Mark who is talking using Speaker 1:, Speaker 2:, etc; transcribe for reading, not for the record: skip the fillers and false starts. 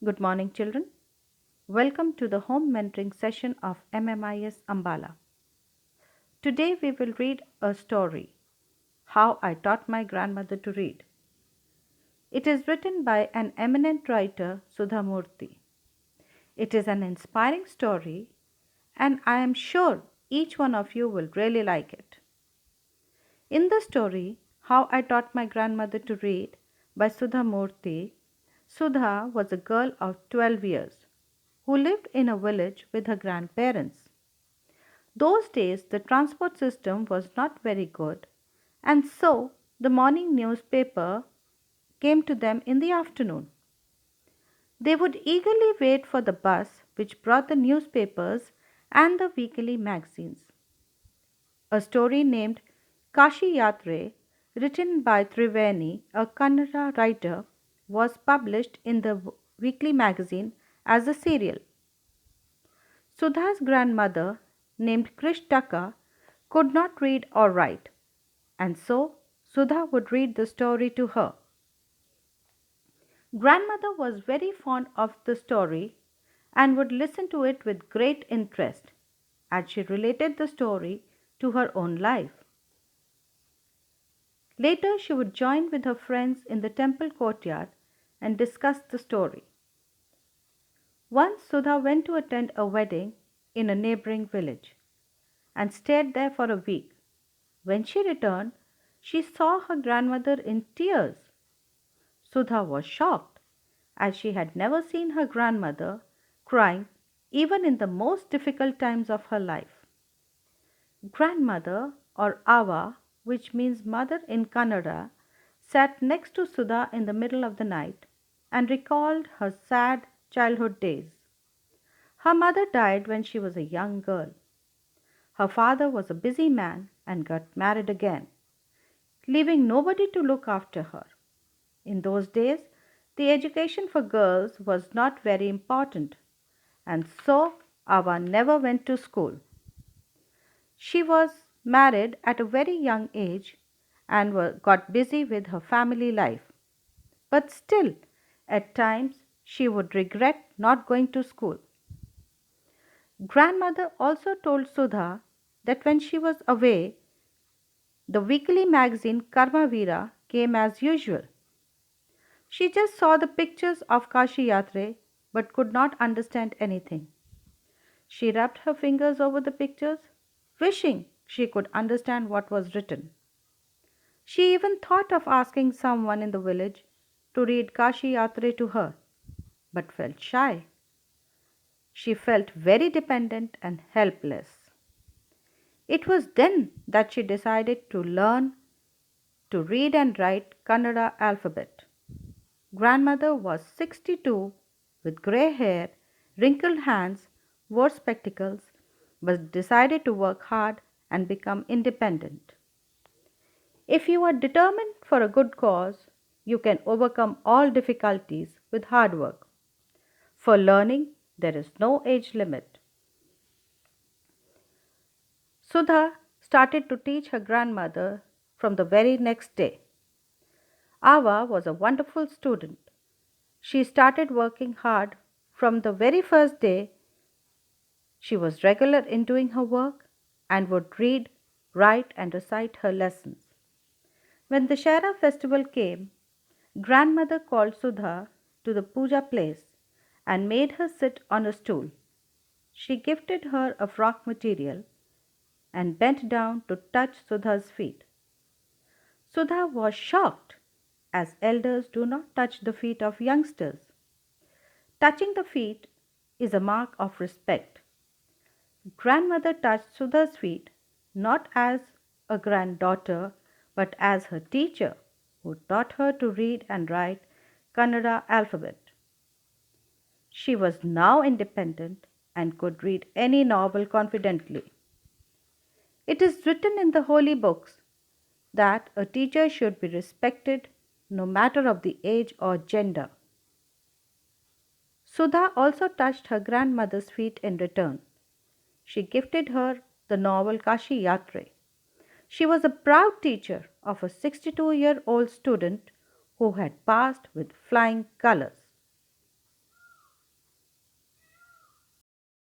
Speaker 1: Good morning, children. Welcome to the home mentoring session of MMIS Ambala. Today we will read a story, How I Taught My Grandmother to Read. It is written by an eminent writer, Sudha Murty. It is an inspiring story, and I am sure each one of you will really like it. In the story, How I Taught My Grandmother to Read by Sudha Murty, Sudha was a girl of 12 years who lived in a village with her grandparents. Those days, the transport system was not very good, and so the morning newspaper came to them in the afternoon. They would eagerly wait for the bus which brought the newspapers and the weekly magazines. A story named Kashi Yatre, written by Triveni, a Kannada writer, was published in the weekly magazine as a serial. Sudha's grandmother, named Krishtaka, could not read or write, and so Sudha would read the story to her. Grandmother was very fond of the story and would listen to it with great interest as she related the story to her own life. Later, she would join with her friends in the temple courtyard and discuss the story. Once Sudha went to attend a wedding in a neighboring village and stayed there for a week. When she returned, she saw her grandmother in tears. Sudha was shocked, as she had never seen her grandmother crying even in the most difficult times of her life. Grandmother, or Ava, which means mother in Kannada, sat next to Sudha in the middle of the night and recalled her sad childhood days. Her mother died when she was a young girl. Her father was a busy man and got married again, leaving nobody to look after her. In those days, the education for girls was not very important, and so Ava never went to school. She was married at a very young age and got busy with her family life. But still, at times, she would regret not going to school. Grandmother also told Sudha that when she was away, the weekly magazine Karmavira came as usual. She just saw the pictures of Kashi Yatre but could not understand anything. She rubbed her fingers over the pictures, wishing she could understand what was written. She even thought of asking someone in the village to read Kashi Yatre to her, but felt shy. She felt very dependent and helpless. It was then that she decided to learn to read and write Kannada alphabet. Grandmother was 62 with grey hair, wrinkled hands, wore spectacles, but decided to work hard and become independent. If you are determined for a good cause, you can overcome all difficulties with hard work. For learning, there is no age limit. Sudha started to teach her grandmother from the very next day. Ava was a wonderful student. She started working hard from the very first day. She was regular in doing her work and would read, write, and recite her lessons. When the Shara festival came, grandmother called Sudha to the puja place and made her sit on a stool. She gifted her a frock material and bent down to touch Sudha's feet. Sudha was shocked, as elders do not touch the feet of youngsters. Touching the feet is a mark of respect. Grandmother touched Sudha's feet not as a granddaughter but as her teacher who taught her to read and write Kannada alphabet. She was now independent and could read any novel confidently. It is written in the holy books that a teacher should be respected no matter of the age or gender. Sudha also touched her grandmother's feet in return. She gifted her the novel Kashi Yatre. She was a proud teacher of a 62-year-old student who had passed with flying colors.